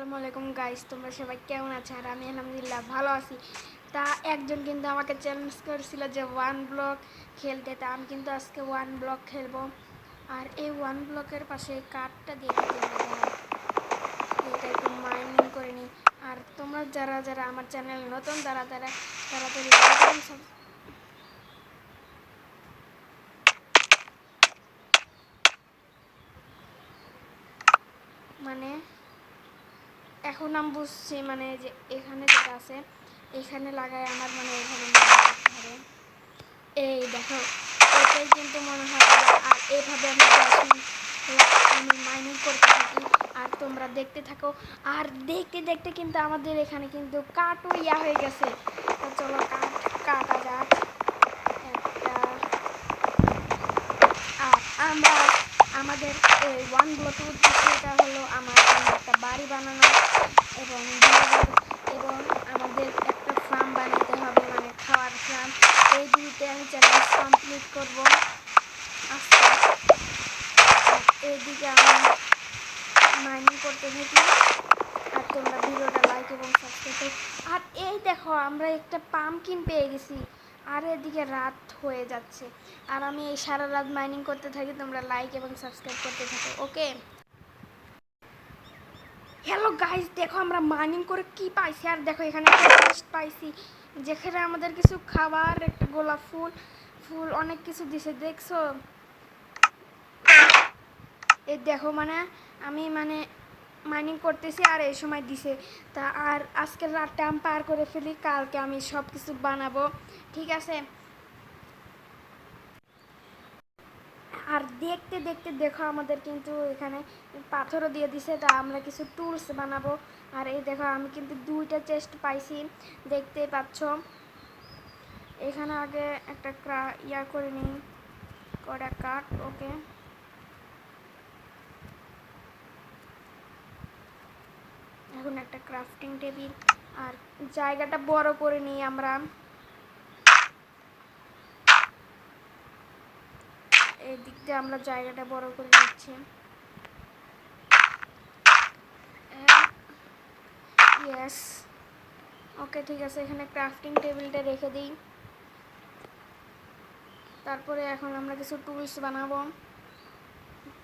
আসসালামু আলাইকুম গাইস, তোমরা সবাই কেমন আছো? আর আমি আলহামদুলিল্লাহ ভালো আছি। তা একজন কিন্তু আমাকে চ্যালেঞ্জ করেছিল যে ওয়ান ব্লক খেলতে, তা আমি কিন্তু আজকে ওয়ান ব্লক খেলবো। আর এই ওয়ান ব্লকের পাশে কার্ডটা দিয়ে এটা একটু মাইনিং করে নিই। আর তোমরা যারা যারা আমার চ্যানেল নতুন তাড়াতাড়ি মানে এখন আমি বুঝছি মানে যে এখানে যেটা আছে এখানে লাগাই আমার মানে এখানে করতে হবে। এই দেখো, এটাই কিন্তু মনে হয়। আর এইভাবে আমি 10 মিনিট আমি মাইনিং করতে থাকি আর তোমরা দেখতে থাকো। আর দেখতে দেখতে কিন্তু আমাদের এখানে কিন্তু কাটও হয়ে গেছে। তো চলো কাটা যাক একটা। আর আমরা আমাদের এই ওয়ান ব্লকের উদ্দেশ্যটা হলো আমার একটা বাড়ি বানানো এবং এবং আমাদের একটা ফার্ম বানাতে হবে, মানে খাওয়ার ফার্ম। এই দুইটা আমি চ্যালেঞ্জ কমপ্লিট করবো আজকে। এইদিকে আমি মাইনিং করতে থাকি আর তোমরা ভিডিওটা লাইক এবং সাবস্ক্রাইব করো। আর এই দেখো, আমরা একটা পাম্পকিন পেয়ে গেছি আর এদিকে রাত হয়ে যাচ্ছে আর আমি এই সারা রাত মাইনিং করতে থাকি। তোমরা লাইক এবং সাবস্ক্রাইব করতে থাকো, ওকে? হ্যালো গাইস, দেখো আমরা মাইনিং করে কি পাইছি। আর দেখো এখানে একটা পাইছি যেখানে আমাদের কিছু খাবার, একটা গোলাপ ফুল অনেক কিছু দিছে, দেখছো? এই দেখো, মানে আমি মাইনিং করতেছি আর এই সময় দিছে। তা আর আজকের রাতটা আমি পার করে ফেলি, কালকে আমি সব কিছু বানাবো, ঠিক আছে? আর দেখতে দেখতে দেখো আমাদের কিন্তু এখানে পাথরও দিয়ে দিছে। তা আমরা কিছু টুলস বানাবো। আর এই দেখো, আমি কিন্তু 2টা চেস্ট পাইছি, দেখতেই পাচ্ছ। এখানে আগে একটা করে নিই, কটা কাট, ওকে। এখন একটা ক্রাফটিং টেবিল আর জায়গাটা বড় করে নিই আমরা। এই দিক দিয়ে আমরা জায়গাটা বড় করে নিচ্ছি। ইয়েস, ওকে, ঠিক আছে। এখানে ক্রাফটিং টেবিলটা রেখে দিই। তারপরে এখন আমরা কিছু টুলস বানাবো।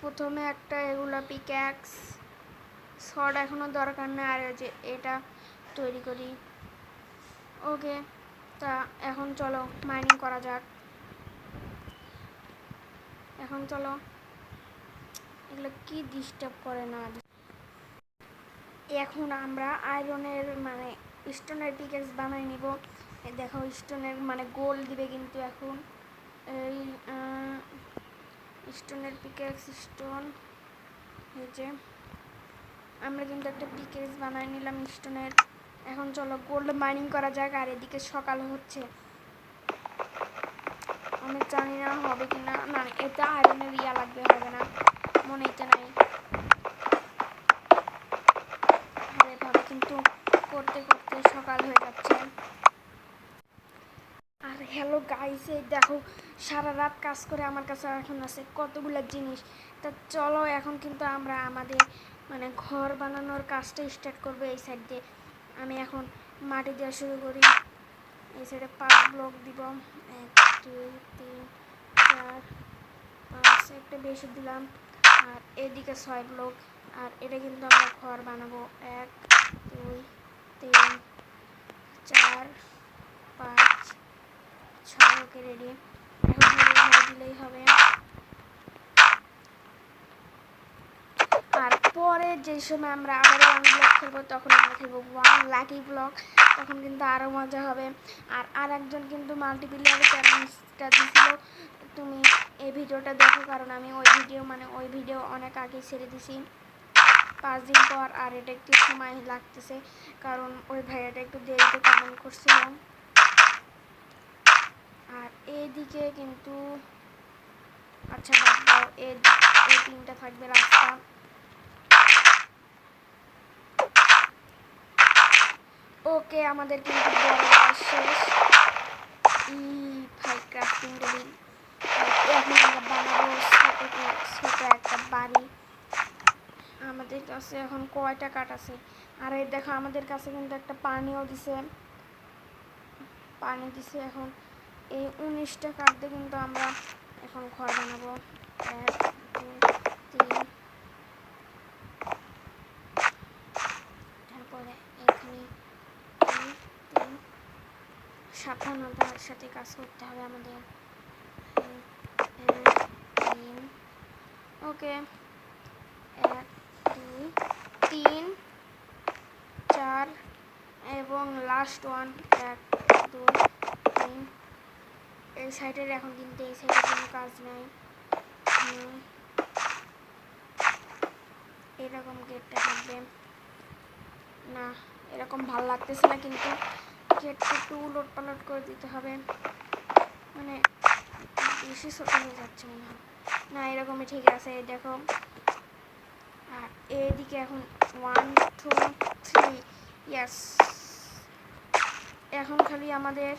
প্রথমে একটা এগুলা পিক্যাক্স, শর্ট এখনও দরকার নেই। আর যে এটা তৈরি করি, ওকে। তা এখন চলো মাইনিং করা যাক। এখন চলো, এগুলো কি ডিস্টার্ব করে না। এখন আমরা আয়রনের মানে স্টোনের পিকেক্স বানাই নিব। দেখো, স্টোনের মানে গোল্ড দিবে কিন্তু এখন। এই স্টোনের পিকেক্স স্টোন, এই যে আমরা কিন্তু একটা পিকেক্স বানাই নিলাম স্টোনের। এখন চলো গোল্ড মাইনিং করা যাক। আর এদিকে সকাল হচ্ছে, আমি জানি না হবে কি না। না, এটা আয়রনের লাগবে, হবে না মনে হচ্ছে নাই। আর এভাবে কিন্তু করতে করতে সকাল হয়ে যাচ্ছে। আর হ্যালো গাইস, এই দেখো সারা রাত কাজ করে আমার কাছে এখন আছে কতগুলো জিনিস। তা চলো এখন কিন্তু আমরা আমাদের মানে ঘর বানানোর কাজটা স্টার্ট করবো। এই সাইড দিয়ে আমি এখন মাটি দেওয়া শুরু করি। এই সাইডে 5 ব্লক দিব, 1 2 3 4 5, একটা বেশি দিলাম। আর এদিকে 6 ব্লক। আর এটা কিন্তু আমরা ঘর বানাবো। 1 2 3 4 5 6, ওকে, রেডি। এখন ঘরে দিলেই হবে। আর পরে যে সময় আমরা আবার ওয়ান ব্লক খেলবো তখন আমরা খেলবো ওয়ান লাকি ব্লক, তখন কিন্তু আরও মজা হবে। আর একজন কিন্তু মাল্টিপ্লেয়ার চ্যালেঞ্জটা দিছিল, তুমি এই ভিডিওটা দেখো, কারণ আমি ওই ভিডিও অনেক আগে ছেড়ে দিছি 5 দিন পর। আর এটা একটু সময় লাগতেছে কারণ ওই ভাইয়াটা একটু দেরিতে কমেন্ট করছিল। আর এইদিকে কিন্তু আচ্ছা বাদ দাও, এই 3টা থাকবে রাস্তা। ওকে, আমাদের কিন্তু বড় শেষ। ভাই ক্রাফটিং টেবিল। এখন আমরা বানাবো ছোট একটা বাড়ি। আমাদের কাছে এখন কয়টা কাঠ আছে। আর এই দেখো আমাদের কাছে কিন্তু একটা পানিও দিছে, পানি দিছে। এখন এই 19টা কাঠ দিয়ে কিন্তু আমরা এখন ঘর বানাবো। 1 2 3, তারপরে এখানে 2 3, সাবধানতার সাথে কাজ করতে হবে আমাদের। 3, ওকে, 1 2 3 4 এবং লাস্ট ওয়ান 1 2 3। এই সাইডের এখন কিন্তু এই সাইডে কোনো কাজ নেই। এরকম গেটটা থাকবে না, এরকম ভাল লাগতেছে না, কিন্তু গেটটা একটু উলট পালট করে দিতে হবে, মানে বেশি ছোট হয়ে যাচ্ছে মনে হয়। না, এরকমই ঠিক আছে। এই দেখো, আর এইদিকে এখন 1 2 3, ইয়েস। এখন খালি আমাদের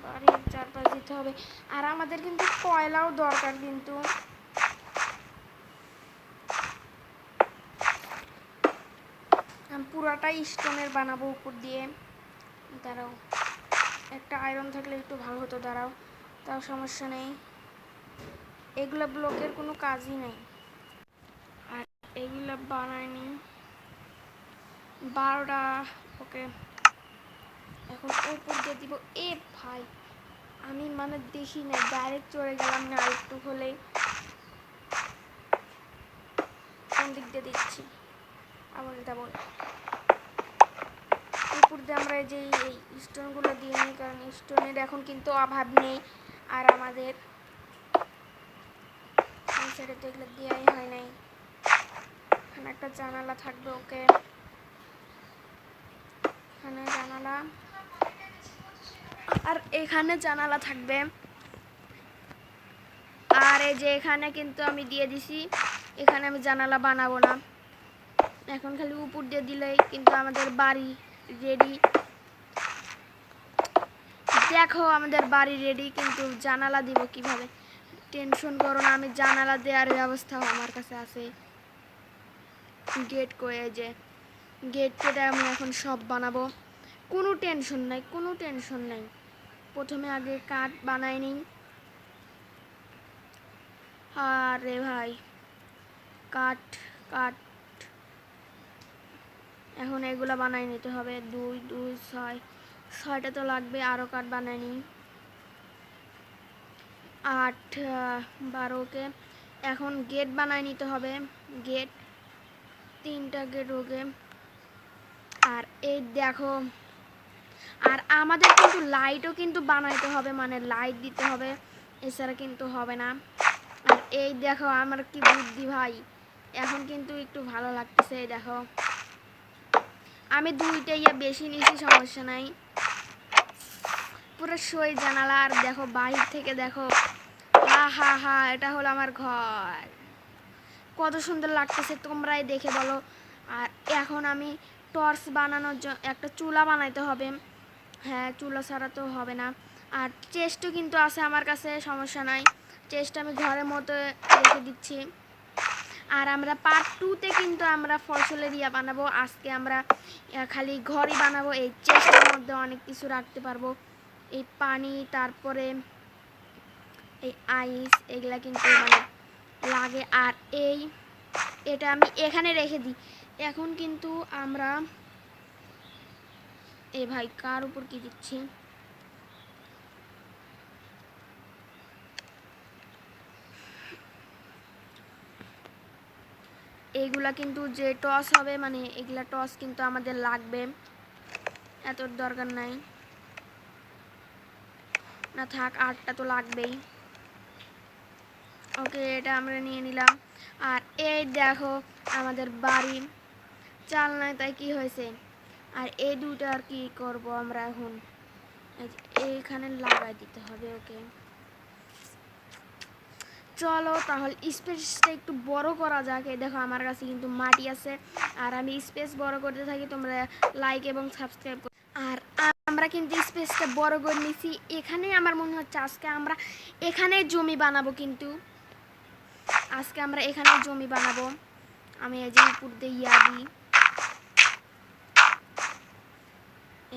বাড়ির চারপাশ দিতে হবে। আর আমাদের কিন্তু কয়লাও দরকার, কিন্তু পুরাটাই স্টোনের বানাবো উপর দিয়ে। দাঁড়াও, একটা আয়রন থাকলে একটু ভালো হতো। দাঁড়াও, তাও সমস্যা নেই, এগুলো ব্লকের কোনো কাজই নেই। আর এগুলো বানায়নি 12টা। ওকে, এখন উপর দিয়ে দিব। এ ভাই, আমি মানে দেখি না, ডাইরেক্ট চলে গেলাম না, আরেকটু হলে। কোন দিক দিয়ে দিচ্ছি আবার ডাবল উপর দিয়ে আমরা যে এই স্টোনগুলো দিয়ে নিই, কারণ স্টোনের এখন কিন্তু অভাব নেই। আর আমাদের এই সাইডে তো এগুলো দেওয়াই হয় নাই। এখানে একটা জানালা থাকবে। ওকে, এখানে জানালা, আর এখানে জানালা থাকবে। আর এই যে এখানে কিন্তু আমি দিয়ে দিছি, এখানে আমি জানালা বানাবো না, এখন খালি উপর দিয়ে দিলেই কিন্তু আমাদের বাড়ি রেডি। দেখো আমাদের বাড়ি রেডি, কিন্তু জানালা দিব কিভাবে? টেনশন করো না, আমি জানালা দেওয়ার ব্যবস্থা আমার কাছে আছে। গেট করে, যে গেট কেটে আমি এখন সব বানাবো, কোনো টেনশন নাই, কোনো টেনশন নাই। প্রথমে আগে কাঠ বানাই নিই। আরে ভাই, কাঠ কাঠ এখন এগুলা বানাই নিতে হবে। 2 2 6, 6টা তো লাগবে, আরও কাঠ বানাই নিই। 8 12কে এখন গেট বানাই নিতে হবে। গেট 3টা গেট। ওকে, আর এই দেখো, আর আমাদের কিন্তু লাইটও কিন্তু বানাইতে হবে, মানে লাইট দিতে হবে, এছাড়া কিন্তু হবে না। আর এই দেখো আমার কি বুদ্ধি ভাই, এখন কিন্তু একটু ভালো লাগতেছে। এই দেখো, আমি 2টা বেশি নিয়েছি, সমস্যা নাই। পুরো সই জানালা। আর দেখো বাহির থেকে দেখো, হা হা, এটা হলো আমার ঘর, কত সুন্দর লাগতেছে, তোমরাই দেখে বলো। আর এখন আমি টর্চ বানানোর জন্য একটা চুলা বানাইতে হবে। হ্যাঁ, চুলা ছাড়া তো হবে না। আর চেস্টও কিন্তু আছে আমার কাছে, সমস্যা নাই, চেস্ট আমি ঘরের মতো রেখে দিচ্ছি। আর আমরা পার্ট 2-তে কিন্তু আমরা ফসলের বানাবো। আজকে আমরা খালি ঘরই বানাবো। এই চেস্টের মধ্যে অনেক কিছু রাখতে পারবো, এই পানি, তারপরে এই আইস, এগুলা কিন্তু মানে লাগে। আর এটা আমি এখানে রেখে দিই। এখন কিন্তু আমরা, এ ভাই কার উপর কি দিচ্ছি? এইগুলা কিন্তু যে টস হবে, মানে এগুলা টস কিন্তু আমাদের লাগবে, এত দরকার নাই। না থাক, 8টা তো লাগবেই। ওকে, এটা আমরা নিয়ে নিলাম। আর এই দেখো আমাদের বাড়ির চাল নাই, তাই কি হয়েছে? আর এই দুটো আর কি করব আমরা এখন? এইখানে লাগাই দিতে হবে। ওকে, চলো তাহলে স্পেসটা একটু বড় করা যাক। এই দেখো আমার কাছে কিন্তু মাটি আছে, আর আমি স্পেস বড় করতে থাকি, তোমরা লাইক এবং সাবস্ক্রাইব করো। আর আমরা কিন্তু স্পেসটা বড় করে নিছি। এখানে আমার মনে হচ্ছে আজকে আমরা এখানে জমি বানাবো কিন্তু। আজকে আমরা এখানে জমি বানাবো। আমি এই যে উপর দিয়ে ইয়া দিই,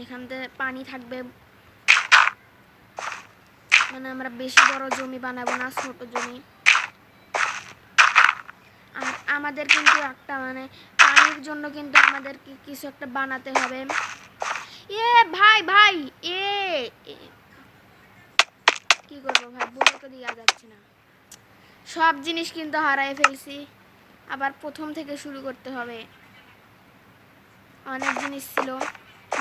এখান থেকে পানি থাকবে, মানে আমরা বেশি বড় জমি বানাবো না, ছোট জমি। আর আমাদের কিন্তু একটা মানে পানির জন্য কিন্তু আমাদের কিছু একটা বানাতে হবে। এ ভাই ভাই এ কি করবো ভাই, বলে তো দেওয়া যাচ্ছে না। সব জিনিস কিন্তু হারাই ফেলছি, আবার প্রথম থেকে শুরু করতে হবে। অনেক জিনিস ছিল,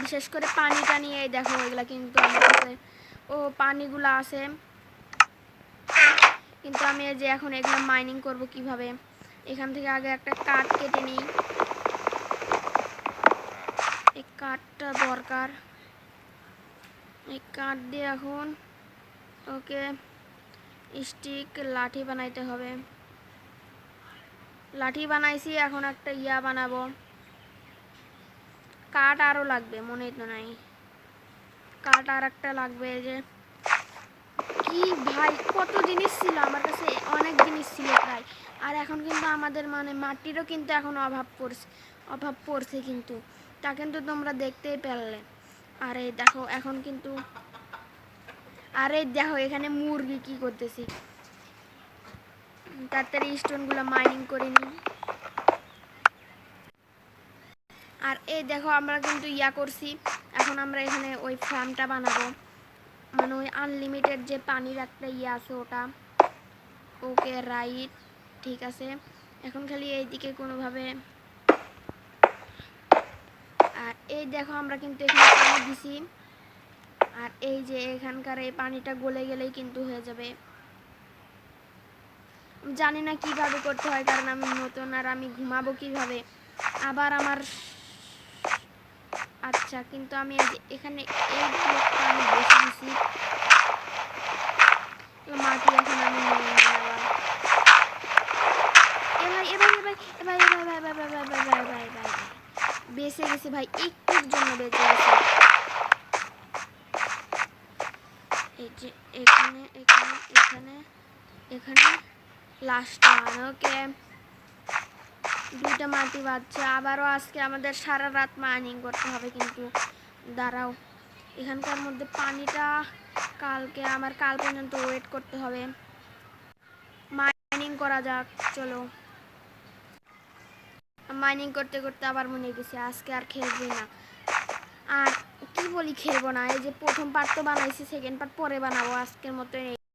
বিশেষ করে পানিটা নিয়ে দেখো, এগুলা কিন্তু আমার কাছে পানিগুলো আছে, কিন্তু আমি এই যে এখন এগুলো মাইনিং করব কিভাবে। এখান থেকে আগে একটা কাঠ কেটে নিই, এই কাঠটা দরকার। এই কাঠ দিয়ে এখন ওকে স্টিক লাঠি বানাইতে হবে। লাঠি বানাইছি, এখন একটা ইয়া বানাবো। কাঠ আরও লাগবে, মনে তো নাই, কাঠ আর একটা লাগবে। যে কি ভাই, কত জিনিস ছিল আমার কাছে, অনেক জিনিস ছিল প্রায়। আর এখন কিন্তু আমাদের মানে মাটিরও কিন্তু এখন অভাব পড়ছে কিন্তু, তা কিন্তু তোমরা দেখতেই পারলে। আরে দেখো এখন কিন্তু, আরে দেখো এখানে মুরগি কি করতেছি। তাড়াতাড়ি স্টোনগুলো মাইনিং করে নিই। আর এই দেখো আমরা কিন্তু ইয়া করছি, এখন আমরা এখানে ওই ফার্মটা বানাবো, মানে ওই আনলিমিটেড যে পানির একটা ইয়ে আছে ওটা। ওকে রাইট, ঠিক আছে। এখন খালি এইদিকে কোনোভাবে, আর এই দেখো আমরা কিন্তু এখানে পানি দিছি, আর এই যে এখানকার এই পানিটা গলে গেলেই কিন্তু হয়ে যাবে। জানি না কিভাবে করতে হয়, কারণ আমি নতুন, আর আমি ঘুমাবো কিভাবে আবার আমার। আচ্ছা, কিন্তু আমি এখানে এই ব্লকটা আমি বেশি দিছি, মাটি এখন আমি নিয়ে নিই আবার। বেঁচে গেছি ভাই, একটুর জন্য বেঁচে গেছি। এই যে এখানে এখানে এখানে এখানে লাস্ট ওকে, দুইটা মাটি বাজছে। আবারও আজকে আমাদের সারা রাত মাইনিং করতে হবে কিন্তু। দাঁড়াও, এখানকার মধ্যে পানিটা কালকে আমার, কাল পর্যন্ত ওয়েট করতে হবে। মাইনিং করা যাক, চলো। মাইনিং করতে করতে আবার মনে গেছে আজকে আর খেলবো না। আর কি বলি খেলবো না, এই যে প্রথম পার্ট তো বানাইছি, সেকেন্ড পার্ট পরে বানাবো। আজকের মতো